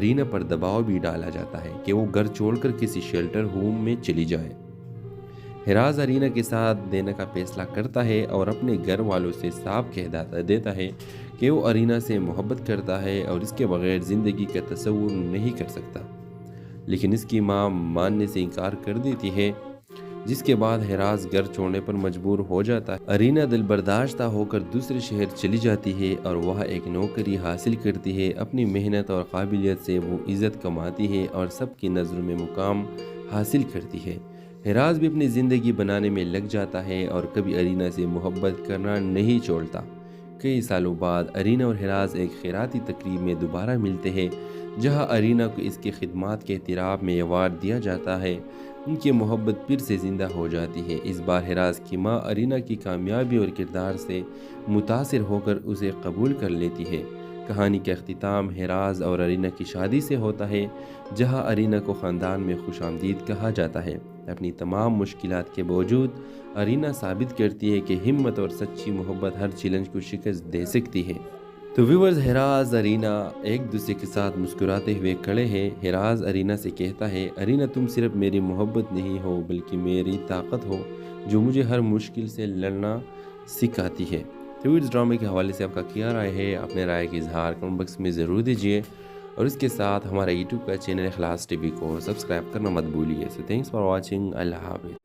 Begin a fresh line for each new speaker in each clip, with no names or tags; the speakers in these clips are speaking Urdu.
ارینا پر دباؤ بھی ڈالا جاتا ہے کہ وہ گھر چھوڑ کر کسی شیلٹر ہوم میں چلی جائے۔ ہراز ارینا کے ساتھ دینے کا فیصلہ کرتا ہے اور اپنے گھر والوں سے صاف کہہ دیتا ہے کہ وہ ارینا سے محبت کرتا ہے اور اس کے بغیر زندگی کا تصور نہیں کر سکتا، لیکن اس کی ماں ماننے سے انکار کر دیتی ہے، جس کے بعد ہراز گھر چھوڑنے پر مجبور ہو جاتا ہے۔ ارینا دل برداشتہ ہو کر دوسرے شہر چلی جاتی ہے اور وہاں ایک نوکری حاصل کرتی ہے۔ اپنی محنت اور قابلیت سے وہ عزت کماتی ہے اور سب کی نظروں میں مقام حاصل کرتی ہے۔ ہراز بھی اپنی زندگی بنانے میں لگ جاتا ہے اور کبھی ارینا سے محبت کرنا نہیں چھوڑتا۔ کئی سالوں بعد ارینا اور ہراز ایک خیراتی تقریب میں دوبارہ ملتے ہیں، جہاں ارینا کو اس کی خدمات کے اعتراف میں ایوارڈ دیا جاتا ہے۔ ان کی محبت پھر سے زندہ ہو جاتی ہے۔ اس بار ہراز کی ماں ارینا کی کامیابی اور کردار سے متاثر ہو کر اسے قبول کر لیتی ہے۔ کہانی کا اختتام ہراز اور ارینا کی شادی سے ہوتا ہے، جہاں ارینا کو خاندان میں خوش آمدید کہا جاتا ہے۔ اپنی تمام مشکلات کے باوجود ارینا ثابت کرتی ہے کہ ہمت اور سچی محبت ہر چیلنج کو شکست دے سکتی ہے۔ تو ویورز، ہراز ارینا ایک دوسرے کے ساتھ مسکراتے ہوئے کھڑے ہیں۔ ہراز ارینا سے کہتا ہے، ارینا تم صرف میری محبت نہیں ہو بلکہ میری طاقت ہو جو مجھے ہر مشکل سے لڑنا سکھاتی ہے۔ تو اس ڈرامے کے حوالے سے آپ کا کیا رائے ہے؟ اپنے رائے کا اظہار کمنٹ باکس میں ضرور دیجیے، اور اس کے ساتھ ہمارا یوٹیوب کا چینل اخلاص ٹی وی کو سبسکرائب کرنا مت بھولیے۔ سو تھینکس فار واچنگ، اللہ حافظ۔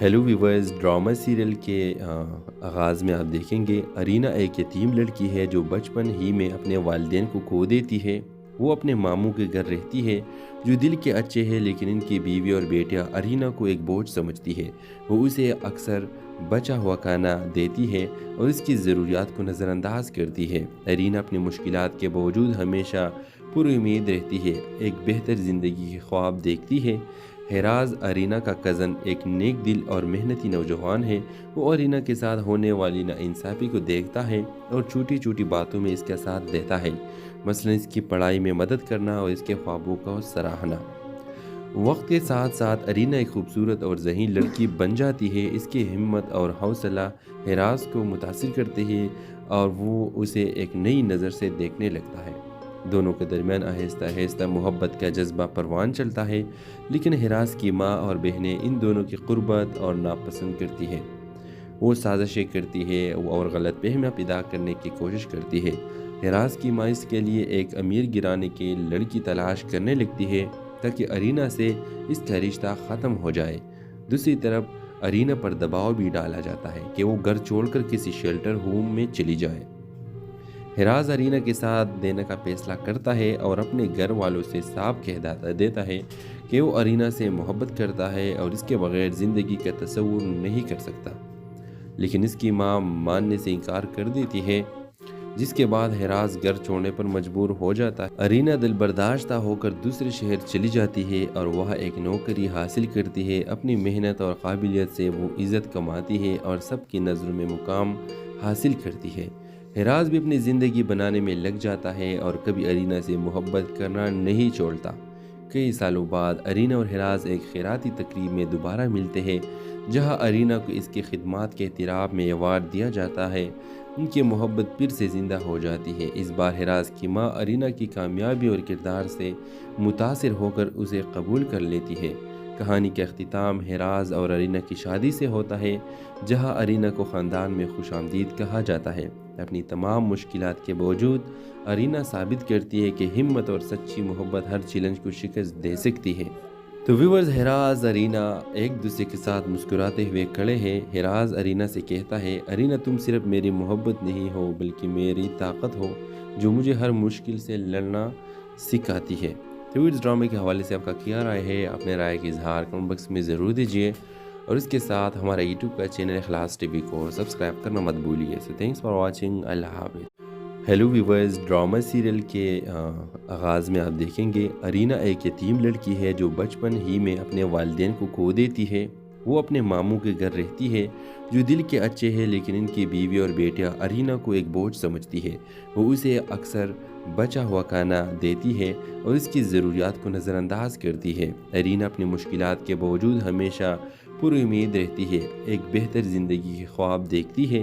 ہیلو ویورز، ڈرامہ سیریل کے آغاز میں آپ دیکھیں گے ارینا ایک یتیم لڑکی ہے جو بچپن ہی میں اپنے والدین کو کھو دیتی ہے۔ وہ اپنے ماموں کے گھر رہتی ہے جو دل کے اچھے ہیں، لیکن ان کی بیوی اور بیٹیاں ارینا کو ایک بوجھ سمجھتی ہے۔ وہ اسے اکثر بچا ہوا کھانا دیتی ہے اور اس کی ضروریات کو نظر انداز کرتی ہے۔ ارینا اپنی مشکلات کے باوجود ہمیشہ پر امید رہتی ہے، ایک بہتر زندگی کے خواب دیکھتی ہے۔ ہراز ارینا کا کزن ایک نیک دل اور محنتی نوجوان ہے۔ وہ ارینا کے ساتھ ہونے والی ناانصافی کو دیکھتا ہے اور چھوٹی چھوٹی باتوں میں اس کا ساتھ دیتا ہے، مثلا اس کی پڑھائی میں مدد کرنا اور اس کے خوابوں کا سراہنا۔ وقت کے ساتھ ساتھ ارینا ایک خوبصورت اور ذہین لڑکی بن جاتی ہے۔ اس کی ہمت اور حوصلہ ہراز کو متاثر کرتے ہیں اور وہ اسے ایک نئی نظر سے دیکھنے لگتا ہے۔ دونوں کے درمیان آہستہ آہستہ محبت کا جذبہ پروان چلتا ہے، لیکن ہراز کی ماں اور بہنیں ان دونوں کی قربت اور ناپسند کرتی ہے۔ وہ سازشیں کرتی ہے اور غلط فہمیاں پیدا کرنے کی کوشش کرتی ہے۔ ہراز کی ماں اس کے لیے ایک امیر گھرانے کی لڑکی تلاش کرنے لگتی ہے تاکہ ارینا سے اس کا رشتہ ختم ہو جائے۔ دوسری طرف ارینا پر دباؤ بھی ڈالا جاتا ہے کہ وہ گھر چھوڑ کر کسی شیلٹر ہوم میں چلی جائے۔ ہراز ارینا کے ساتھ دینے کا فیصلہ کرتا ہے اور اپنے گھر والوں سے صاف کہہ دیتا ہے کہ وہ ارینا سے محبت کرتا ہے اور اس کے بغیر زندگی کا تصور نہیں کر سکتا، لیکن اس کی ماں ماننے سے انکار کر دیتی ہے، جس کے بعد ہراز گھر چھوڑنے پر مجبور ہو جاتا ہے۔ ارینا دل برداشتہ ہو کر دوسرے شہر چلی جاتی ہے اور وہاں ایک نوکری حاصل کرتی ہے۔ اپنی محنت اور قابلیت سے وہ عزت کماتی ہے اور سب کی نظروں میں مقام حاصل کرتی ہے۔ ہراز بھی اپنی زندگی بنانے میں لگ جاتا ہے اور کبھی ارینا سے محبت کرنا نہیں چھوڑتا۔ کئی سالوں بعد ارینا اور ہراز ایک خیراتی تقریب میں دوبارہ ملتے ہیں، جہاں ارینا کو اس کی خدمات کے اعتراف میں ایوارڈ دیا جاتا ہے۔ ان کی محبت پھر سے زندہ ہو جاتی ہے۔ اس بار ہراز کی ماں ارینا کی کامیابی اور کردار سے متاثر ہو کر اسے قبول کر لیتی ہے۔ کہانی کا اختتام ہراز اور ارینا کی شادی سے ہوتا ہے، جہاں ارینا کو خاندان میں خوش آمدید کہا جاتا ہے۔ اپنی تمام مشکلات کے باوجود ارینا ثابت کرتی ہے کہ ہمت اور سچی محبت ہر چیلنج کو شکست دے سکتی ہے۔ تو ویورز، ہراز ارینا ایک دوسرے کے ساتھ مسکراتے ہوئے کھڑے ہیں۔ ہراز ارینا سے کہتا ہے، ارینا تم صرف میری محبت نہیں ہو بلکہ میری طاقت ہو جو مجھے ہر مشکل سے لڑنا سکھاتی ہے۔ تو اس ڈرامے کے حوالے سے آپ کا کیا رائے ہے؟ اپنے رائے کا اظہار کمنٹ باکس میں ضرور دیجیے، اور اس کے ساتھ ہمارا یوٹیوب کا چینل اخلاص ٹی وی کو سبسکرائب کرنا مت بھولیے۔ سو تھینکس فار واچنگ، اللہ حافظ۔ ہیلو ویورز، ڈرامہ سیریل کے آغاز میں آپ دیکھیں گے ارینا ایک یتیم لڑکی ہے جو بچپن ہی میں اپنے والدین کو کھو دیتی ہے۔ وہ اپنے ماموں کے گھر رہتی ہے جو دل کے اچھے ہیں، لیکن ان کی بیوی اور بیٹیاں ارینا کو ایک بوجھ سمجھتی ہے۔ وہ اسے اکثر بچا ہوا کھانا دیتی ہے اور اس کی ضروریات کو نظر انداز کرتی ہے۔ ارینا اپنی مشکلات کے باوجود ہمیشہ پر امید رہتی ہے، ایک بہتر زندگی کے خواب دیکھتی ہے۔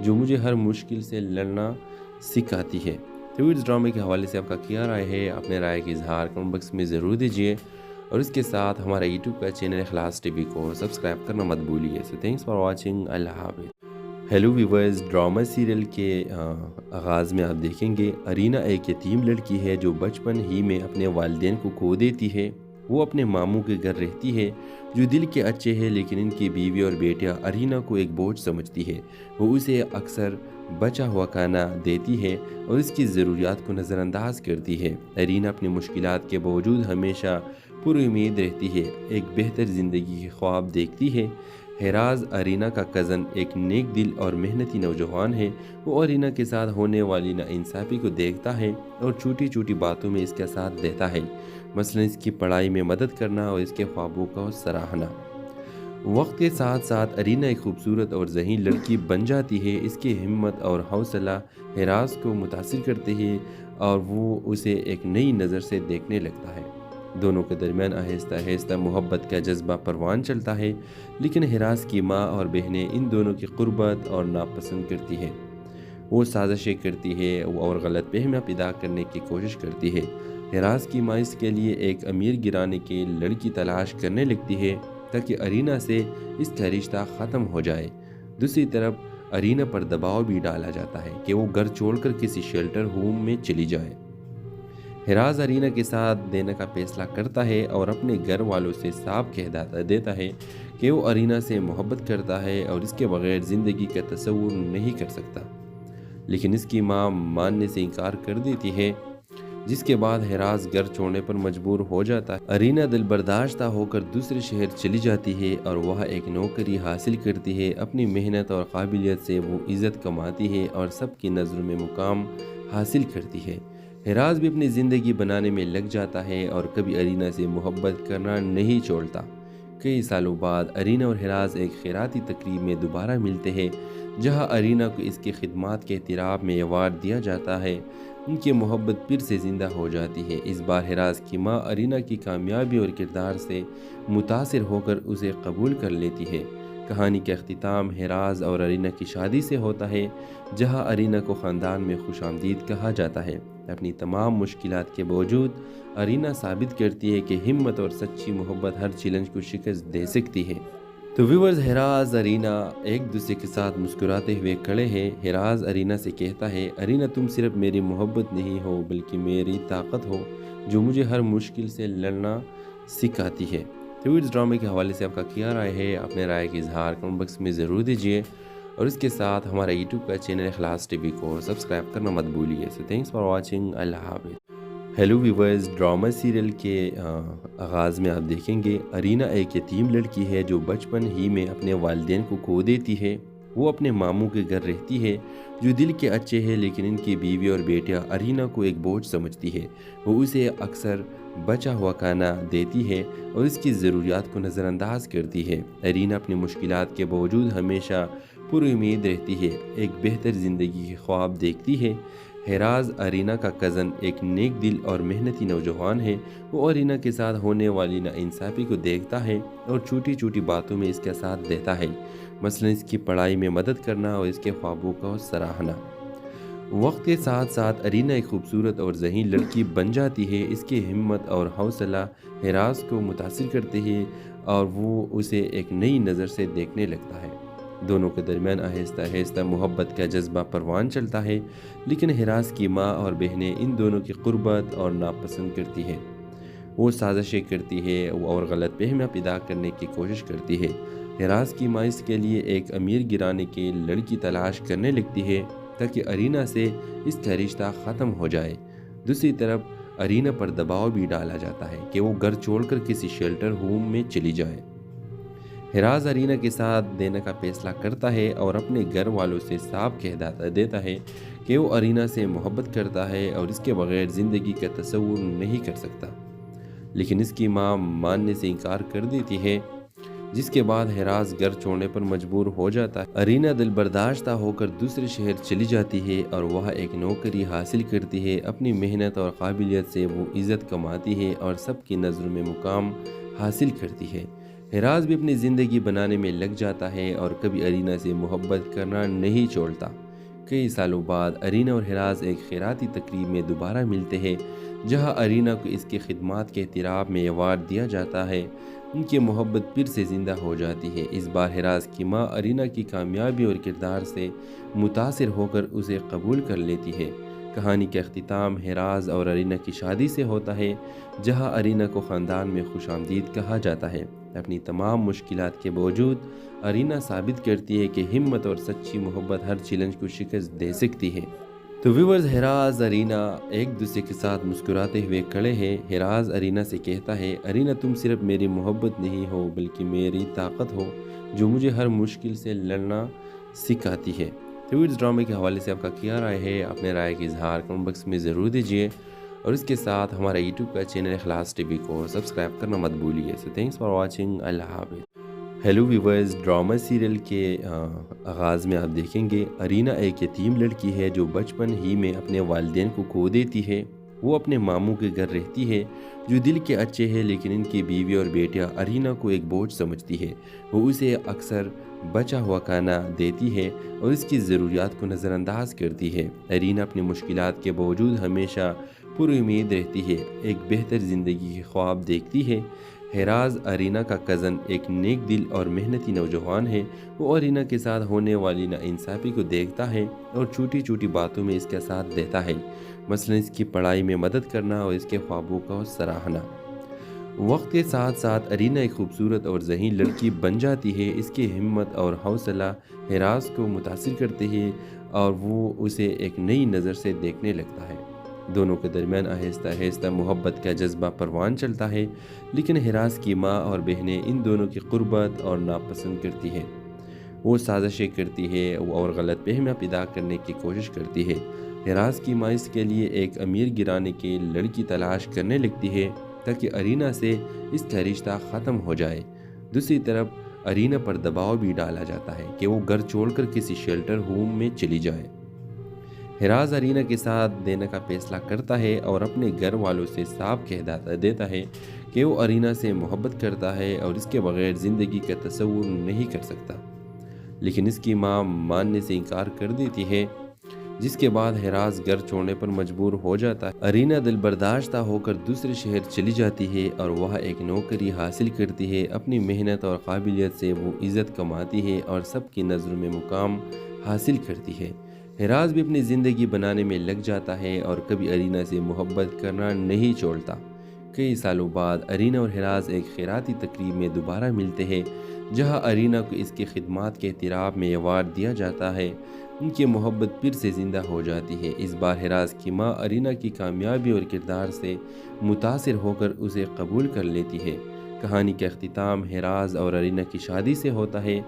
جو مجھے ہر مشکل سے لڑنا سکھاتی ہے۔ تو اس ڈرامے کے حوالے سے آپ کا کیا رائے ہے؟ اپنے رائے کا اظہار کمنٹ باکس میں ضرور دیجیے، اور اس کے ساتھ ہمارا یوٹیوب کا چینل اخلاص ٹی وی کو سبسکرائب کرنا مت بھولیے۔ سو تھینکس فار واچنگ، اللہ حافظ۔ ہیلو ویورز، ڈرامہ سیریل کے آغاز میں آپ دیکھیں گے ارینا ایک یتیم لڑکی ہے جو بچپن ہی میں اپنے والدین کو کھو دیتی ہے۔ وہ اپنے ماموں کے گھر رہتی ہے جو دل کے اچھے ہیں، لیکن ان کی بیوی اور بیٹیاں ارینا کو ایک بوجھ سمجھتی ہے۔ وہ اسے اکثر بچا ہوا کھانا دیتی ہے اور اس کی ضروریات کو نظر انداز کرتی ہے۔ ارینا اپنی مشکلات کے باوجود ہمیشہ پر امید رہتی ہے، ایک بہتر زندگی کے خواب دیکھتی ہے۔ ہیراز، ارینا کا کزن، ایک نیک دل اور محنتی نوجوان ہے۔ وہ ارینا کے ساتھ ہونے والی ناانصافی کو دیکھتا ہے اور چھوٹی چھوٹی باتوں میں اس کا ساتھ دیتا ہے، مثلا اس کی پڑھائی میں مدد کرنا اور اس کے خوابوں کا سراہنا۔ وقت کے ساتھ ساتھ ارینا ایک خوبصورت اور ذہین لڑکی بن جاتی ہے۔ اس کی ہمت اور حوصلہ ہیراز کو متاثر کرتے ہیں اور وہ اسے ایک نئی نظر سے دیکھنے لگتا ہے۔ دونوں کے درمیان آہستہ آہستہ محبت کا جذبہ پروان چلتا ہے، لیکن ہیراز کی ماں اور بہنیں ان دونوں کی قربت اور ناپسند کرتی ہیں۔ وہ سازشیں کرتی ہے اور غلط فہمیاں پیدا کرنے کی کوشش کرتی ہے۔ ہیراز کی ماں اس کے لیے ایک امیر گھرانے کی لڑکی تلاش کرنے لگتی ہے تاکہ ارینا سے اس کا رشتہ ختم ہو جائے۔ دوسری طرف ارینا پر دباؤ بھی ڈالا جاتا ہے کہ وہ گھر چھوڑ کر کسی شیلٹر ہوم میں چلی جائے۔ ہیراز ارینا کے ساتھ دینے کا فیصلہ کرتا ہے اور اپنے گھر والوں سے صاف کہہ دیتا ہے کہ وہ ارینا سے محبت کرتا ہے اور اس کے بغیر زندگی کا تصور نہیں کر سکتا، لیکن اس کی ماں ماننے سے انکار کر دیتی ہے، جس کے بعد ہیراز گھر چھوڑنے پر مجبور ہو جاتا ہے۔ ارینا دل برداشتہ ہو کر دوسرے شہر چلی جاتی ہے اور وہاں ایک نوکری حاصل کرتی ہے۔ اپنی محنت اور قابلیت سے وہ عزت کماتی ہے اور سب کی نظروں میں مقام حاصل کرتی ہے۔ ہیراز بھی اپنی زندگی بنانے میں لگ جاتا ہے اور کبھی ارینا سے محبت کرنا نہیں چھوڑتا۔ کئی سالوں بعد ارینا اور ہیراز ایک خیراتی تقریب میں دوبارہ ملتے ہیں، جہاں ارینا کو اس کی خدمات کے اعتراف میں ایوارڈ دیا جاتا ہے۔ ان کی محبت پھر سے زندہ ہو جاتی ہے۔ اس بار ہیراز کی ماں ارینا کی کامیابی اور کردار سے متاثر ہو کر اسے قبول کر لیتی ہے۔ کہانی کا اختتام ہیراز اور ارینا کی شادی سے ہوتا ہے، جہاں ارینا کو خاندان میں خوش آمدید کہا جاتا ہے۔ اپنی تمام مشکلات کے باوجود ارینا ثابت کرتی ہے کہ ہمت اور سچی محبت ہر چیلنج کو شکست دے سکتی ہے۔ تو ویورز، ہیراز ارینا ایک دوسرے کے ساتھ مسکراتے ہوئے کھڑے ہیں۔ ہیراز ارینا سے کہتا ہے، ارینا تم صرف میری محبت نہیں ہو بلکہ میری طاقت ہو، جو مجھے ہر مشکل سے لڑنا سکھاتی ہے۔ تو اس ڈرامے کے حوالے سے آپ کا کیا رائے ہے؟ اپنے رائے کا اظہار کمنٹ باکس میں ضرور دیجیے، اور اس کے ساتھ ہمارا یوٹیوب کا چینل اخلاص ٹی وی کو سبسکرائب کرنا مت بھولیے۔ سو تھینکس فار واچنگ، اللہ حافظ۔ ہیلو ویورز، ڈرامہ سیریل کے آغاز میں آپ دیکھیں گے ارینا ایک یتیم لڑکی ہے جو بچپن ہی میں اپنے والدین کو کھو دیتی ہے۔ وہ اپنے ماموں کے گھر رہتی ہے جو دل کے اچھے ہیں، لیکن ان کی بیوی اور بیٹیاں ارینا کو ایک بوجھ سمجھتی ہے۔ وہ اسے اکثر بچا ہوا کھانا دیتی ہے اور اس کی ضروریات کو نظر انداز کرتی ہے۔ ارینا اپنی مشکلات کے باوجود ہمیشہ پر امید رہتی ہے، ایک بہتر زندگی کے خواب دیکھتی ہے۔ ہیراز، ارینا کا کزن، ایک نیک دل اور محنتی نوجوان ہے۔ وہ ارینا کے ساتھ ہونے والی ناانصافی کو دیکھتا ہے اور چھوٹی چھوٹی باتوں میں اس کا ساتھ دیتا ہے، مثلا اس کی پڑھائی میں مدد کرنا اور اس کے خوابوں کا سراہنا۔ وقت کے ساتھ ساتھ ارینا ایک خوبصورت اور ذہین لڑکی بن جاتی ہے۔ اس کی ہمت اور حوصلہ ہیراز کو متاثر کرتے ہیں اور وہ اسے ایک نئی نظر سے دیکھنے لگتا ہے۔ دونوں کے درمیان آہستہ آہستہ محبت کا جذبہ پروان چلتا ہے، لیکن ہیراز کی ماں اور بہنیں ان دونوں کی قربت اور ناپسند کرتی ہیں۔ وہ سازشیں کرتی ہے اور غلط فہمیاں پیدا کرنے کی کوشش کرتی ہے۔ ہیراز کی ماں اس کے لیے ایک امیر گھرانے کی لڑکی تلاش کرنے لگتی ہے تاکہ ارینا سے اس کا رشتہ ختم ہو جائے۔ دوسری طرف ارینا پر دباؤ بھی ڈالا جاتا ہے کہ وہ گھر چھوڑ کر کسی شیلٹر ہوم میں چلی جائے۔ ہیراز ارینا کے ساتھ دینے کا فیصلہ کرتا ہے اور اپنے گھر والوں سے صاف کہہ دیتا ہے کہ وہ ارینا سے محبت کرتا ہے اور اس کے بغیر زندگی کا تصور نہیں کر سکتا، لیکن اس کی ماں ماننے سے انکار کر دیتی ہے، جس کے بعد ہیراز گھر چھوڑنے پر مجبور ہو جاتا ہے۔ ارینا دل برداشتہ ہو کر دوسرے شہر چلی جاتی ہے اور وہاں ایک نوکری حاصل کرتی ہے۔ اپنی محنت اور قابلیت سے وہ عزت کماتی ہے اور سب کی نظروں میں مقام حاصل کرتی ہے۔ ہراز بھی اپنی زندگی بنانے میں لگ جاتا ہے اور کبھی ارینا سے محبت کرنا نہیں چھوڑتا۔ کئی سالوں بعد ارینا اور ہراز ایک خیراتی تقریب میں دوبارہ ملتے ہیں، جہاں ارینا کو اس کی خدمات کے اعتراف میں ایوارڈ دیا جاتا ہے۔ ان کی محبت پھر سے زندہ ہو جاتی ہے۔ اس بار ہراز کی ماں ارینا کی کامیابی اور کردار سے متاثر ہو کر اسے قبول کر لیتی ہے۔ کہانی کا اختتام ہراز اور ارینا کی شادی سے ہوتا ہے، جہاں ارینا کو خاندان میں خوش آمدید کہا جاتا ہے۔ اپنی تمام مشکلات کے باوجود ارینا ثابت کرتی ہے کہ ہمت اور سچی محبت ہر چیلنج کو شکست دے سکتی ہے۔ تو ویورز، ہراز ارینا ایک دوسرے کے ساتھ مسکراتے ہوئے کھڑے ہیں۔ ہراز ارینا سے کہتا ہے، ارینا تم صرف میری محبت نہیں ہو بلکہ میری طاقت ہو جو مجھے ہر مشکل سے لڑنا سکھاتی ہے۔ تو اس ڈرامے کے حوالے سے آپ کا کیا رائے ہے؟ اپنے رائے کا اظہار کمنٹ باکس میں ضرور دیجیے، اور اس کے ساتھ ہمارا یوٹیوب کا چینل اخلاص ٹی وی کو سبسکرائب کرنا مت بھولیے۔ سو تھینکس فار واچنگ، اللہ حافظ۔ ہیلو ویورز، ڈرامہ سیریل کے آغاز میں آپ دیکھیں گے ارینا ایک یتیم لڑکی ہے جو بچپن ہی میں اپنے والدین کو کھو دیتی ہے۔ وہ اپنے ماموں کے گھر رہتی ہے جو دل کے اچھے ہیں، لیکن ان کی بیوی اور بیٹیاں ارینا کو ایک بوجھ سمجھتی ہے۔ وہ اسے اکثر بچا ہوا کھانا دیتی ہے اور اس کی ضروریات کو نظر انداز کرتی ہے۔ ارینا اپنی مشکلات کے باوجود ہمیشہ پر امید رہتی ہے، ایک بہتر زندگی کے خواب دیکھتی ہے۔ ہراز ارینا کا کزن ایک نیک دل اور محنتی نوجوان ہے۔ وہ ارینا کے ساتھ ہونے والی ناانصافی کو دیکھتا ہے اور چھوٹی چھوٹی باتوں میں اس کا ساتھ دیتا ہے، مثلا اس کی پڑھائی میں مدد کرنا اور اس کے خوابوں کا سراہنا۔ وقت کے ساتھ ساتھ ارینا ایک خوبصورت اور ذہین لڑکی بن جاتی ہے۔ اس کی ہمت اور حوصلہ ہراز کو متاثر کرتے ہیں اور وہ اسے ایک نئی نظر سے دیکھنے لگتا ہے۔ دونوں کے درمیان آہستہ آہستہ محبت کا جذبہ پروان چلتا ہے، لیکن ہراز کی ماں اور بہنیں ان دونوں کی قربت اور ناپسند کرتی ہیں۔ وہ سازشیں کرتی ہے اور غلط فہمیاں پیدا کرنے کی کوشش کرتی ہے۔ ہراز کی ماں اس کے لیے ایک امیر گھرانے کی لڑکی تلاش کرنے لگتی ہے تاکہ ارینا سے اس کا رشتہ ختم ہو جائے۔ دوسری طرف ارینا پر دباؤ بھی ڈالا جاتا ہے کہ وہ گھر چھوڑ کر کسی شیلٹر ہوم میں چلی جائے۔ ہراز ارینا کے ساتھ دینے کا فیصلہ کرتا ہے اور اپنے گھر والوں سے صاف کہہ دیتا ہے کہ وہ ارینا سے محبت کرتا ہے اور اس کے بغیر زندگی کا تصور نہیں کر سکتا، لیکن اس کی ماں ماننے سے انکار کر دیتی ہے، جس کے بعد ہراز گھر چھوڑنے پر مجبور ہو جاتا ہے۔ ارینا دل برداشتہ ہو کر دوسرے شہر چلی جاتی ہے اور وہاں ایک نوکری حاصل کرتی ہے۔ اپنی محنت اور قابلیت سے وہ عزت کماتی ہے اور سب کی نظروں میں مقام حاصل کرتی ہے۔ ہراز بھی اپنی زندگی بنانے میں لگ جاتا ہے اور کبھی ارینا سے محبت کرنا نہیں چھوڑتا۔ کئی سالوں بعد ارینا اور ہراز ایک خیراتی تقریب میں دوبارہ ملتے ہیں، جہاں ارینا کو اس کی خدمات کے اعتراف میں ایوارڈ دیا جاتا ہے۔ ان کی محبت پھر سے زندہ ہو جاتی ہے۔ اس بار ہراز کی ماں ارینا کی کامیابی اور کردار سے متاثر ہو کر اسے قبول کر لیتی ہے۔ کہانی کا اختتام ہراز اور ارینا کی شادی سے ہوتا ہے،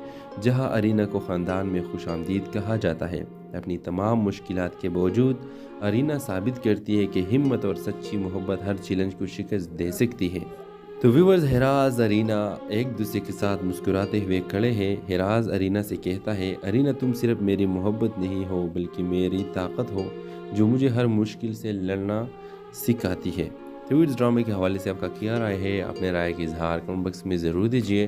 جہاں ارینا کو خاندان میں خوش آمدید کہا جاتا ہے۔ اپنی تمام مشکلات کے باوجود ارینا ثابت کرتی ہے کہ ہمت اور سچی محبت ہر چیلنج کو شکست دے سکتی ہے۔ تو ویورز، ہراز ارینا ایک دوسرے کے ساتھ مسکراتے ہوئے کھڑے ہیں۔ ہراز ارینا سے کہتا ہے، ارینا تم صرف میری محبت نہیں ہو بلکہ میری طاقت ہو جو مجھے ہر مشکل سے لڑنا سکھاتی ہے۔ تو اس ڈرامے کے حوالے سے آپ کا کیا رائے ہے؟ اپنے رائے کا اظہار کمنٹ باکس میں ضرور دیجیے،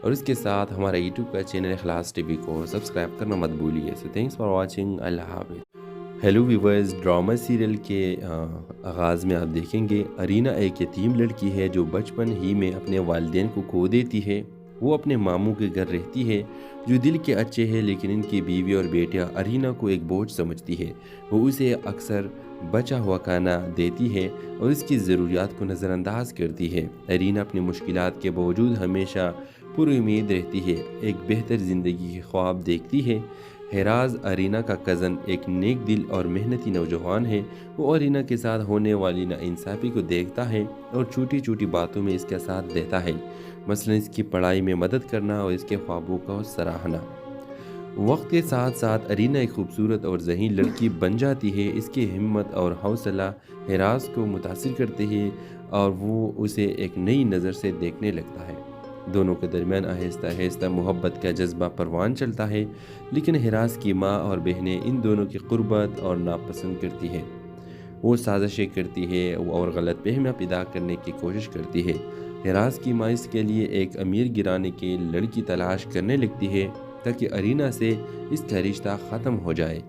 اور اس کے ساتھ ہمارا یوٹیوب کا چینل اخلاص ٹی وی کو سبسکرائب کرنا مت بھولیے۔ سو تھینکس فار واچنگ، اللہ حافظ۔ ہیلو ویورز، ڈرامہ سیریل کے آغاز میں آپ دیکھیں گے ارینا ایک یتیم لڑکی ہے جو بچپن ہی میں اپنے والدین کو کھو دیتی ہے۔ وہ اپنے ماموں کے گھر رہتی ہے جو دل کے اچھے ہیں، لیکن ان کی بیوی اور بیٹیاں ارینا کو ایک بوجھ سمجھتی ہے۔ وہ اسے اکثر بچا ہوا کھانا دیتی ہے اور اس کی ضروریات کو نظر انداز کرتی ہے۔ ارینا اپنی مشکلات کے باوجود ہمیشہ پر امید رہتی ہے، ایک بہتر زندگی کے خواب دیکھتی ہے۔ ہراز ارینا کا کزن ایک نیک دل اور محنتی نوجوان ہے۔ وہ ارینا کے ساتھ ہونے والی ناانصافی کو دیکھتا ہے اور چھوٹی چھوٹی باتوں میں اس کا ساتھ دیتا ہے، مثلا اس کی پڑھائی میں مدد کرنا اور اس کے خوابوں کا سراہنا۔ وقت کے ساتھ ساتھ ارینا ایک خوبصورت اور ذہین لڑکی بن جاتی ہے۔ اس کی ہمت اور حوصلہ ہراز کو متاثر کرتے ہیں اور وہ اسے ایک نئی نظر سے دیکھنے لگتا ہے۔ دونوں کے درمیان آہستہ آہستہ محبت کا جذبہ پروان چلتا ہے، لیکن ہراز کی ماں اور بہنیں ان دونوں کی قربت اور ناپسند کرتی ہیں۔ وہ سازشیں کرتی ہے اور غلط فہمیاں پیدا کرنے کی کوشش کرتی ہے۔ ہراز کی ماں اس کے لیے ایک امیر گرانے کی لڑکی تلاش کرنے لگتی ہے تاکہ ارینا سے اس کا رشتہ ختم ہو جائے۔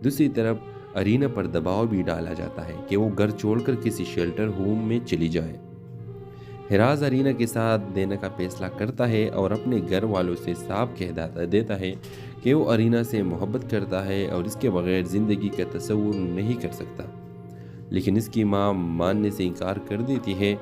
دوسری طرف ارینا پر دباؤ بھی ڈالا جاتا ہے کہ وہ گھر چھوڑ کر کسی شیلٹر ہوم میں چلی جائے۔ ہراز ارینا کے ساتھ دینے کا فیصلہ کرتا ہے اور اپنے گھر والوں سے صاف کہہ دیتا ہے کہ وہ ارینا سے محبت کرتا ہے اور اس کے بغیر زندگی کا تصور نہیں کر سکتا، لیکن اس کی ماں ماننے سے انکار کر دیتی ہے،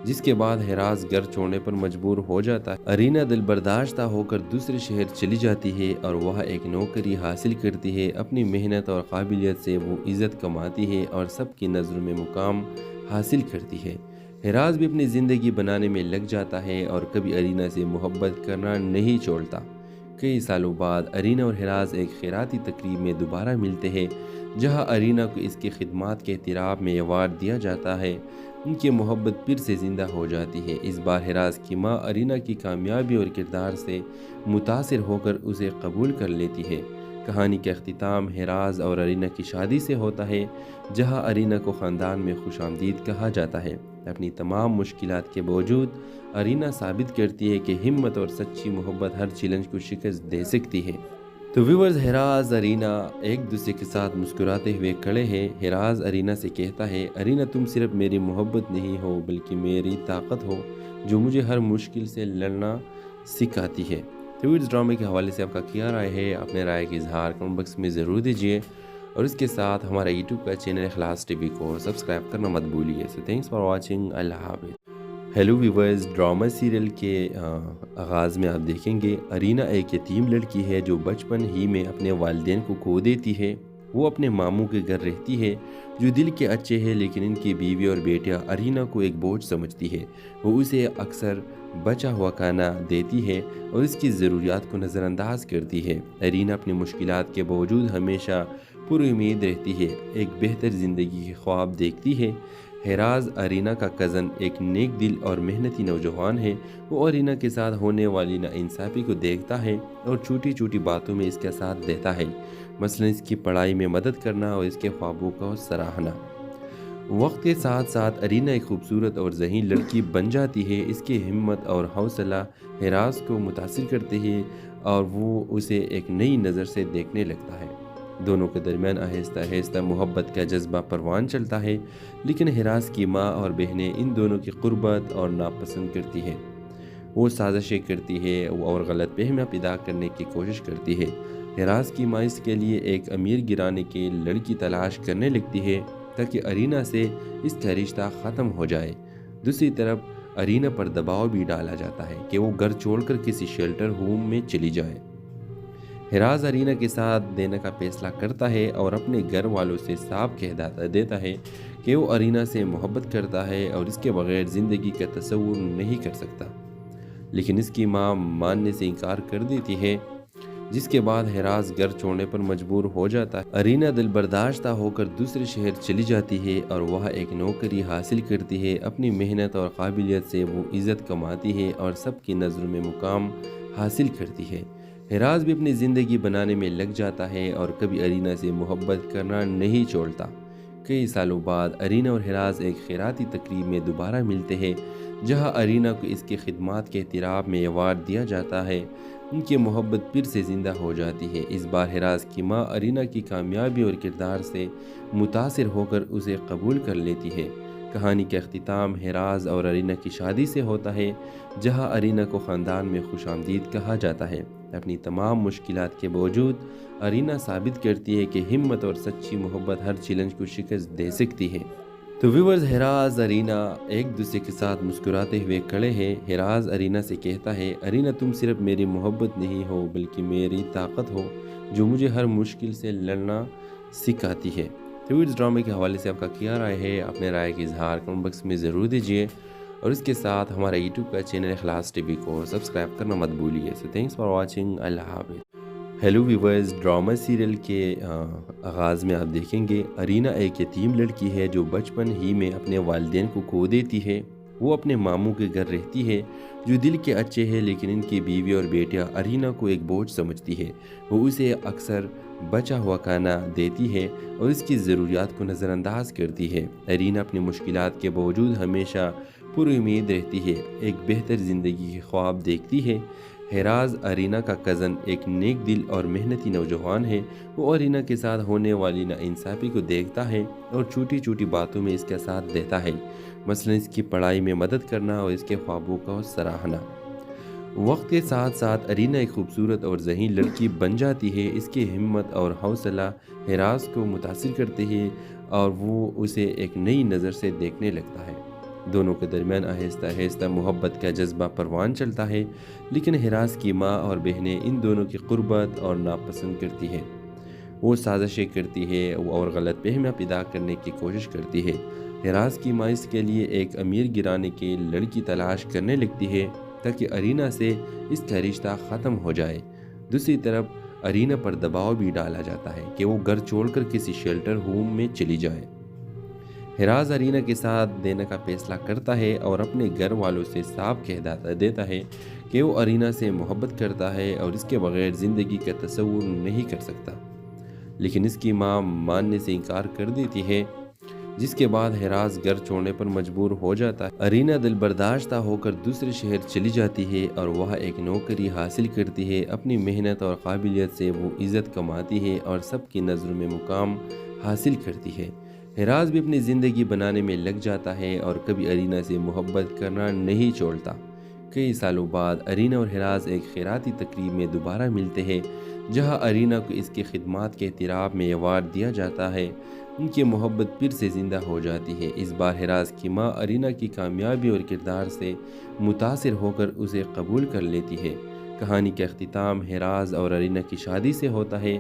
جس کے بعد ہراز گھر چھوڑنے پر مجبور ہو جاتا ہے۔ ارینا دل برداشتہ ہو کر دوسرے شہر چلی جاتی ہے اور وہاں ایک نوکری حاصل کرتی ہے۔ اپنی محنت اور قابلیت سے وہ عزت کماتی ہے اور سب کی نظروں میں مقام حاصل کرتی ہے۔ ہراز بھی اپنی زندگی بنانے میں لگ جاتا ہے اور کبھی ارینا سے محبت کرنا نہیں چھوڑتا۔ کئی سالوں بعد ارینا اور ہراز ایک خیراتی تقریب میں دوبارہ ملتے ہیں، جہاں ارینا کو اس کی خدمات کے اعتراف میں ایوارڈ دیا جاتا ہے۔ ان کی محبت پھر سے زندہ ہو جاتی ہے۔ اس بار ہراز کی ماں ارینا کی کامیابی اور کردار سے متاثر ہو کر اسے قبول کر لیتی ہے۔ کہانی کا اختتام ہراز اور ارینا کی شادی سے ہوتا ہے، جہاں ارینا کو خاندان میں خوش آمدید کہا جاتا ہے۔ اپنی تمام مشکلات کے باوجود ارینا ثابت کرتی ہے کہ ہمت اور سچی محبت ہر چیلنج کو شکست دے سکتی ہے۔ تو ویورز، ہراز ارینا ایک دوسرے کے ساتھ مسکراتے ہوئے کھڑے ہیں۔ ہراز ارینا سے کہتا ہے، ارینا تم صرف میری محبت نہیں ہو بلکہ میری طاقت ہو جو مجھے ہر مشکل سے لڑنا سکھاتی ہے۔ تو اس ڈرامے کے حوالے سے آپ کا کیا رائے ہے؟ اپنے رائے کا اظہار کمنٹ باکس میں ضرور دیجیے، اور اس کے ساتھ ہمارا یوٹیوب کا چینل اخلاص ٹی وی کو سبسکرائب کرنا مت بھولیے۔ سو تھینکس فار واچنگ، اللہ حافظ۔ ہیلو ویورز، ڈرامہ سیریل کے آغاز میں آپ دیکھیں گے ارینا ایک یتیم لڑکی ہے جو بچپن ہی میں اپنے والدین کو کھو دیتی ہے۔ وہ اپنے ماموں کے گھر رہتی ہے جو دل کے اچھے ہیں، لیکن ان کی بیوی اور بیٹیاں ارینا کو ایک بوجھ سمجھتی ہے۔ وہ اسے اکثر بچا ہوا کھانا دیتی ہے اور اس کی ضروریات کو نظر انداز کرتی ہے۔ ارینا اپنی مشکلات کے باوجود ہمیشہ پر امید رہتی ہے، ایک بہتر زندگی کے خواب دیکھتی ہے۔ ہراز ارینا کا کزن ایک نیک دل اور محنتی نوجوان ہے۔ وہ ارینا کے ساتھ ہونے والی ناانصافی کو دیکھتا ہے اور چھوٹی چھوٹی باتوں میں اس کا ساتھ دیتا ہے، مثلا اس کی پڑھائی میں مدد کرنا اور اس کے خوابوں کو سراہنا۔ وقت کے ساتھ ساتھ ارینا ایک خوبصورت اور ذہین لڑکی بن جاتی ہے۔ اس کی ہمت اور حوصلہ ہراز کو متاثر کرتے ہیں اور وہ اسے ایک نئی نظر سے دیکھنے لگتا ہے۔ دونوں کے درمیان آہستہ آہستہ محبت کا جذبہ پروان چلتا ہے، لیکن ہراز کی ماں اور بہنیں ان دونوں کی قربت اور ناپسند کرتی ہیں۔ وہ سازشیں کرتی ہے اور غلط فہمیاں پیدا کرنے کی کوشش کرتی ہے۔ ہراز کی ماں اس کے لیے ایک امیر گرانے کی لڑکی تلاش کرنے لگتی ہے تاکہ ارینا سے اس کا رشتہ ختم ہو جائے۔ دوسری طرف ارینا پر دباؤ بھی ڈالا جاتا ہے کہ وہ گھر چھوڑ کر کسی شیلٹر ہوم میں چلی جائے۔ ہراز ارینا کے ساتھ دینے کا فیصلہ کرتا ہے اور اپنے گھر والوں سے صاف کہہ دیتا ہے کہ وہ ارینا سے محبت کرتا ہے اور اس کے بغیر زندگی کا تصور نہیں کر سکتا، لیکن اس کی ماں ماننے سے انکار کر دیتی ہے، جس کے بعد ہراز گھر چھوڑنے پر مجبور ہو جاتا ہے۔ ارینا دل برداشتہ ہو کر دوسرے شہر چلی جاتی ہے اور وہاں ایک نوکری حاصل کرتی ہے۔ اپنی محنت اور قابلیت سے وہ عزت کماتی ہے اور سب کی نظروں میں مقام حاصل کرتی ہے۔ ہراز بھی اپنی زندگی بنانے میں لگ جاتا ہے اور کبھی ارینا سے محبت کرنا نہیں چھوڑتا۔ کئی سالوں بعد ارینا اور ہراز ایک خیراتی تقریب میں دوبارہ ملتے ہیں، جہاں ارینا کو اس کی خدمات کے اعتراف میں ایوارڈ دیا جاتا ہے۔ ان کی محبت پھر سے زندہ ہو جاتی ہے۔ اس بار ہراز کی ماں ارینا کی کامیابی اور کردار سے متاثر ہو کر اسے قبول کر لیتی ہے۔ کہانی کا اختتام ہراز اور ارینا کی شادی سے ہوتا ہے، جہاں ارینا کو خاندان میں خوش آمدید کہا جاتا ہے۔ اپنی تمام مشکلات کے باوجود ارینا ثابت کرتی ہے کہ ہمت اور سچی محبت ہر چیلنج کو شکست دے سکتی ہے۔ تو ویورز، ہراز ارینا ایک دوسرے کے ساتھ مسکراتے ہوئے کھڑے ہیں۔ ہراز ارینا سے کہتا ہے، ارینا تم صرف میری محبت نہیں ہو بلکہ میری طاقت ہو جو مجھے ہر مشکل سے لڑنا سکھاتی ہے۔ تو اس ڈرامے کے حوالے سے آپ کا کیا رائے ہے؟ اپنے رائے کا اظہار کمنٹ باکس میں ضرور دیجیے، اور اس کے ساتھ ہمارا یوٹیوب کا چینل اخلاص ٹی وی کو سبسکرائب کرنا مت بھولیے۔ سو تھینکس فار واچنگ، اللہ حافظ۔ ہیلو ویورز، ڈرامہ سیریل کے آغاز میں آپ دیکھیں گے ارینا ایک یتیم لڑکی ہے جو بچپن ہی میں اپنے والدین کو کھو دیتی ہے۔ وہ اپنے ماموں کے گھر رہتی ہے جو دل کے اچھے ہیں، لیکن ان کی بیوی اور بیٹیاں ارینا کو ایک بوجھ سمجھتی ہے۔ وہ اسے اکثر بچا ہوا کھانا دیتی ہے اور اس کی ضروریات کو نظر انداز کرتی ہے۔ ارینا اپنی مشکلات کے باوجود ہمیشہ پر امید رہتی ہے، ایک بہتر زندگی کے خواب دیکھتی ہے۔ حراز ارینا کا کزن ایک نیک دل اور محنتی نوجوان ہے۔ وہ ارینا کے ساتھ ہونے والی ناانصافی کو دیکھتا ہے اور چھوٹی چھوٹی باتوں میں اس کا ساتھ دیتا ہے، مثلا اس کی پڑھائی میں مدد کرنا اور اس کے خوابوں کا سراہنا۔ وقت کے ساتھ ساتھ ارینا ایک خوبصورت اور ذہین لڑکی بن جاتی ہے۔ اس کی ہمت اور حوصلہ حراز کو متاثر کرتے ہیں اور وہ اسے ایک نئی نظر سے دیکھنے لگتا ہے۔ دونوں کے درمیان آہستہ آہستہ محبت کا جذبہ پروان چلتا ہے، لیکن حراز کی ماں اور بہنیں ان دونوں کی قربت اور ناپسند کرتی ہیں۔ وہ سازشیں کرتی ہے اور غلط فہمیاں پیدا کرنے کی کوشش کرتی ہے۔ حراز کی ماں اس کے لیے ایک امیر گھرانے کی لڑکی تلاش کرنے لگتی ہے تاکہ ارینا سے اس کا رشتہ ختم ہو جائے۔ دوسری طرف ارینا پر دباؤ بھی ڈالا جاتا ہے کہ وہ گھر چھوڑ کر کسی شیلٹر ہوم میں چلی جائے۔ حراز ارینا کے ساتھ دینے کا فیصلہ کرتا ہے اور اپنے گھر والوں سے صاف کہہ دیتا ہے کہ وہ ارینا سے محبت کرتا ہے اور اس کے بغیر زندگی کا تصور نہیں کر سکتا، لیکن اس کی ماں ماننے سے انکار کر دیتی ہے، جس کے بعد حراز گھر چھوڑنے پر مجبور ہو جاتا ہے۔ ارینا دل برداشتہ ہو کر دوسرے شہر چلی جاتی ہے اور وہاں ایک نوکری حاصل کرتی ہے۔ اپنی محنت اور قابلیت سے وہ عزت کماتی ہے اور سب کی نظروں میں مقام حاصل کرتی ہے۔ حراز بھی اپنی زندگی بنانے میں لگ جاتا ہے اور کبھی ارینا سے محبت کرنا نہیں چھوڑتا۔ کئی سالوں بعد ارینا اور حراز ایک خیراتی تقریب میں دوبارہ ملتے ہیں، جہاں ارینا کو اس کی خدمات کے اعتراف میں ایوارڈ دیا جاتا ہے۔ ان کی محبت پھر سے زندہ ہو جاتی ہے۔ اس بار حراز کی ماں ارینا کی کامیابی اور کردار سے متاثر ہو کر اسے قبول کر لیتی ہے۔ کہانی کا اختتام حراز اور ارینا کی شادی سے ہوتا ہے،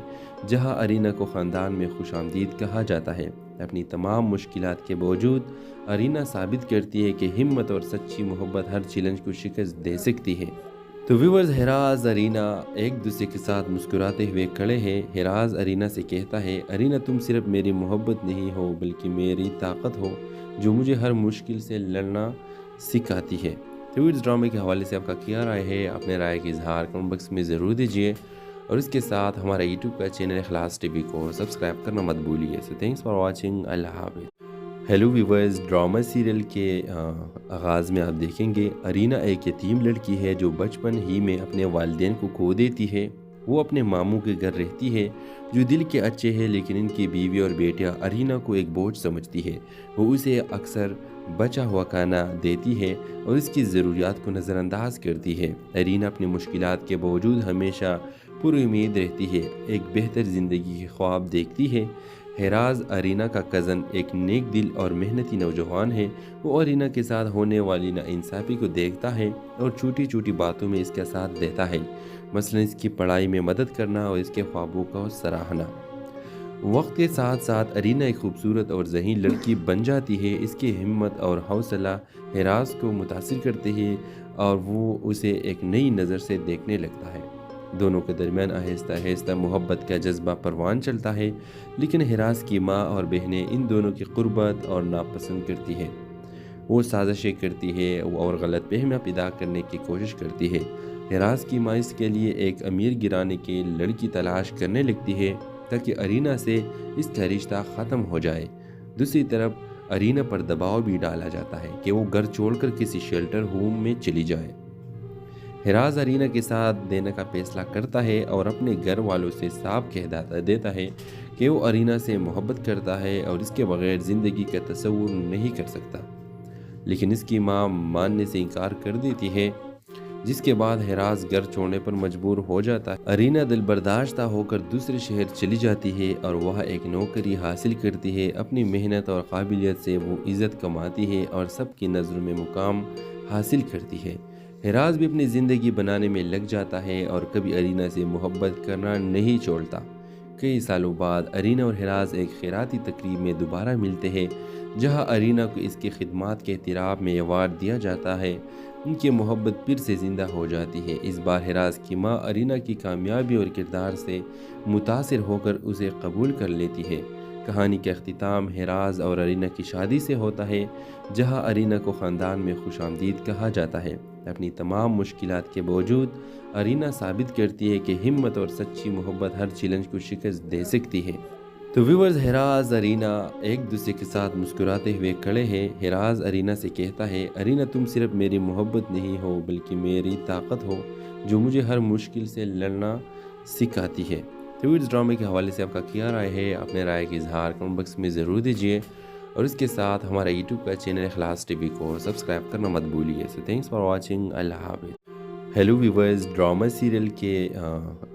جہاں ارینا کو خاندان میں خوش آمدید کہا جاتا ہے۔ اپنی تمام مشکلات کے باوجود ارینا ثابت کرتی ہے کہ ہمت اور سچی محبت ہر چیلنج کو شکست دے سکتی ہے۔ تو ویورز، حراز ارینا ایک دوسرے کے ساتھ مسکراتے ہوئے کھڑے ہیں۔ حراز ارینا سے کہتا ہے، ارینا تم صرف میری محبت نہیں ہو بلکہ میری طاقت ہو جو مجھے ہر مشکل سے لڑنا سکھاتی ہے۔ تو اس ڈرامے کے حوالے سے آپ کا کیا رائے ہے؟ اپنے رائے کا اظہار کمنٹ باکس میں ضرور دیجیے، اور اس کے ساتھ ہمارا یوٹیوب کا چینل اخلاص ٹی وی کو سبسکرائب کرنا مت بھولیے۔ سو تھینکس فار واچنگ، اللہ حافظ۔ ہیلو ویورز، ڈرامہ سیریل کے آغاز میں آپ دیکھیں گے ارینا ایک یتیم لڑکی ہے جو بچپن ہی میں اپنے والدین کو کھو دیتی ہے۔ وہ اپنے ماموں کے گھر رہتی ہے جو دل کے اچھے ہیں، لیکن ان کی بیوی اور بیٹیاں ارینا کو ایک بوجھ سمجھتی ہے۔ وہ اسے اکثر بچا ہوا کھانا دیتی ہے اور اس کی ضروریات کو نظر انداز کرتی ہے۔ ارینا اپنی مشکلات کے باوجود ہمیشہ پر امید رہتی ہے، ایک بہتر زندگی کے خواب دیکھتی ہے۔ حراز ارینا کا کزن ایک نیک دل اور محنتی نوجوان ہے۔ وہ ارینا کے ساتھ ہونے والی ناانصافی کو دیکھتا ہے اور چھوٹی چھوٹی باتوں میں اس کا ساتھ دیتا ہے، مثلا اس کی پڑھائی میں مدد کرنا اور اس کے خوابوں کا سراہنا۔ وقت کے ساتھ ساتھ ارینا ایک خوبصورت اور ذہین لڑکی بن جاتی ہے۔ اس کی ہمت اور حوصلہ حراز کو متاثر کرتے ہیں اور وہ اسے ایک نئی نظر سے دیکھنے لگتا ہے۔ دونوں کے درمیان آہستہ آہستہ محبت کا جذبہ پروان چلتا ہے، لیکن حراز کی ماں اور بہنیں ان دونوں کی قربت اور ناپسند کرتی ہیں۔ وہ سازشیں کرتی ہے اور غلط فہمیاں پیدا کرنے کی کوشش کرتی ہے۔ حراز کی ماں اس کے لیے ایک امیر گھرانے کی لڑکی تلاش کرنے لگتی ہے تاکہ ارینا سے اس کا رشتہ ختم ہو جائے۔ دوسری طرف ارینا پر دباؤ بھی ڈالا جاتا ہے کہ وہ گھر چھوڑ کر کسی شیلٹر ہوم میں چلی جائے۔ حراز ارینا کے ساتھ دینے کا فیصلہ کرتا ہے اور اپنے گھر والوں سے صاف کہہ دیتا ہے کہ وہ ارینا سے محبت کرتا ہے اور اس کے بغیر زندگی کا تصور نہیں کر سکتا، لیکن اس کی ماں ماننے سے انکار کر دیتی ہے، جس کے بعد حراز گھر چھوڑنے پر مجبور ہو جاتا ہے۔ ارینا دل برداشتہ ہو کر دوسرے شہر چلی جاتی ہے اور وہاں ایک نوکری حاصل کرتی ہے۔ اپنی محنت اور قابلیت سے وہ عزت کماتی ہے اور سب کی نظروں میں مقام حاصل کرتی ہے۔ حراز بھی اپنی زندگی بنانے میں لگ جاتا ہے اور کبھی ارینا سے محبت کرنا نہیں چھوڑتا۔ کئی سالوں بعد ارینا اور حراز ایک خیراتی تقریب میں دوبارہ ملتے ہیں، جہاں ارینا کو اس کی خدمات کے اعتراف میں ایوارڈ دیا جاتا ہے۔ ان کی محبت پھر سے زندہ ہو جاتی ہے۔ اس بار حراز کی ماں ارینا کی کامیابی اور کردار سے متاثر ہو کر اسے قبول کر لیتی ہے۔ کہانی کا اختتام حراز اور ارینا کی شادی سے ہوتا ہے، جہاں ارینا کو خاندان میں خوش آمدید کہا جاتا ہے۔ اپنی تمام مشکلات کے باوجود ارینا ثابت کرتی ہے کہ ہمت اور سچی محبت ہر چیلنج کو شکست دے سکتی ہے۔ تو ویورز حراز ارینا ایک دوسرے کے ساتھ مسکراتے ہوئے کھڑے ہیں۔ حراز ارینا سے کہتا ہے، ارینا تم صرف میری محبت نہیں ہو بلکہ میری طاقت ہو جو مجھے ہر مشکل سے لڑنا سکھاتی ہے۔ تو ویورز ڈرامے کے حوالے سے آپ کا کیا رائے ہے؟ اپنے رائے کا اظہار کمنٹ باکس میں ضرور دیجیے، اور اس کے ساتھ ہمارا یوٹیوب کا چینل اخلاص ٹی وی کو سبسکرائب کرنا مت بھولیے۔ سو تھینکس فار واچنگ، اللہ حافظ۔ ہیلو ویورز، ڈرامہ سیریل کے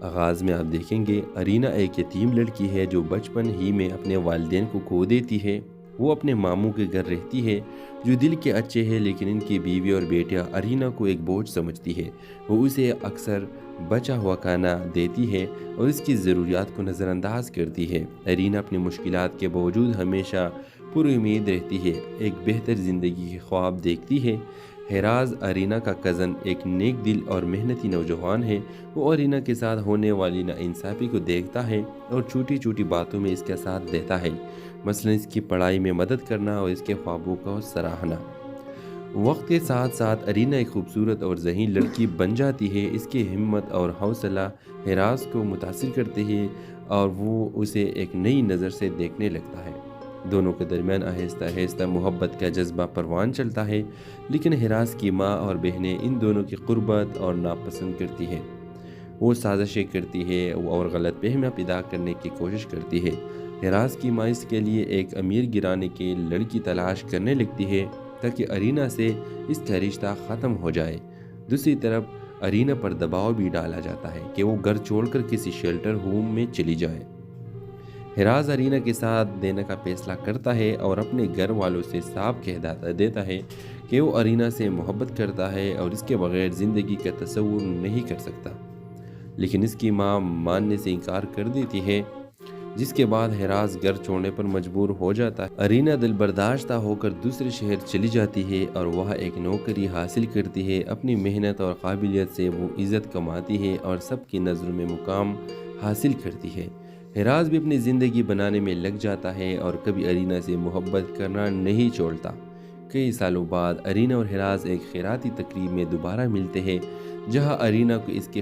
آغاز میں آپ دیکھیں گے ارینا ایک یتیم لڑکی ہے جو بچپن ہی میں اپنے والدین کو کھو دیتی ہے۔ وہ اپنے ماموں کے گھر رہتی ہے جو دل کے اچھے ہیں، لیکن ان کی بیوی اور بیٹیاں ارینا کو ایک بوجھ سمجھتی ہے۔ وہ اسے اکثر بچا ہوا کھانا دیتی ہے اور اس کی ضروریات کو نظر انداز کرتی ہے۔ ارینا اپنی مشکلات کے باوجود ہمیشہ پر امید رہتی ہے، ایک بہتر زندگی کے خواب دیکھتی ہے۔ حراز ارینا کا کزن ایک نیک دل اور محنتی نوجوان ہے۔ وہ ارینا کے ساتھ ہونے والی ناانصافی کو دیکھتا ہے اور چھوٹی چھوٹی باتوں میں اس کا ساتھ دیتا ہے، مثلا اس کی پڑھائی میں مدد کرنا اور اس کے خوابوں کو سراہنا۔ وقت کے ساتھ ساتھ ارینا ایک خوبصورت اور ذہین لڑکی بن جاتی ہے۔ اس کی ہمت اور حوصلہ حراز کو متاثر کرتے ہیں اور وہ اسے ایک نئی نظر سے دیکھنے لگتا ہے۔ دونوں کے درمیان آہستہ آہستہ محبت کا جذبہ پروان چلتا ہے، لیکن حراز کی ماں اور بہنیں ان دونوں کی قربت اور ناپسند کرتی ہیں۔ وہ سازشیں کرتی ہے اور غلط فہمیاں پیدا کرنے کی کوشش کرتی ہے۔ حراز کی ماں اس کے لیے ایک امیر گھرانے کی لڑکی تلاش کرنے لگتی ہے تاکہ ارینا سے اس کا رشتہ ختم ہو جائے۔ دوسری طرف ارینا پر دباؤ بھی ڈالا جاتا ہے کہ وہ گھر چھوڑ کر کسی شیلٹر ہوم میں چلی جائے۔ حراز ارینا کے ساتھ دینے کا فیصلہ کرتا ہے اور اپنے گھر والوں سے صاف کہہ دیتا ہے کہ وہ ارینا سے محبت کرتا ہے اور اس کے بغیر زندگی کا تصور نہیں کر سکتا، لیکن اس کی ماں ماننے سے انکار کر دیتی ہے، جس کے بعد حراز گھر چھوڑنے پر مجبور ہو جاتا ہے۔ ارینا دل برداشتہ ہو کر دوسرے شہر چلی جاتی ہے اور وہاں ایک نوکری حاصل کرتی ہے۔ اپنی محنت اور قابلیت سے وہ عزت کماتی ہے اور سب کی نظروں میں مقام حاصل کرتی ہے۔ حراز بھی اپنی زندگی بنانے میں لگ جاتا ہے اور کبھی ارینا سے محبت کرنا نہیں چھوڑتا۔ کئی سالوں بعد ارینا اور حراز ایک خیراتی تقریب میں دوبارہ ملتے ہیں، جہاں ارینا کو اس کی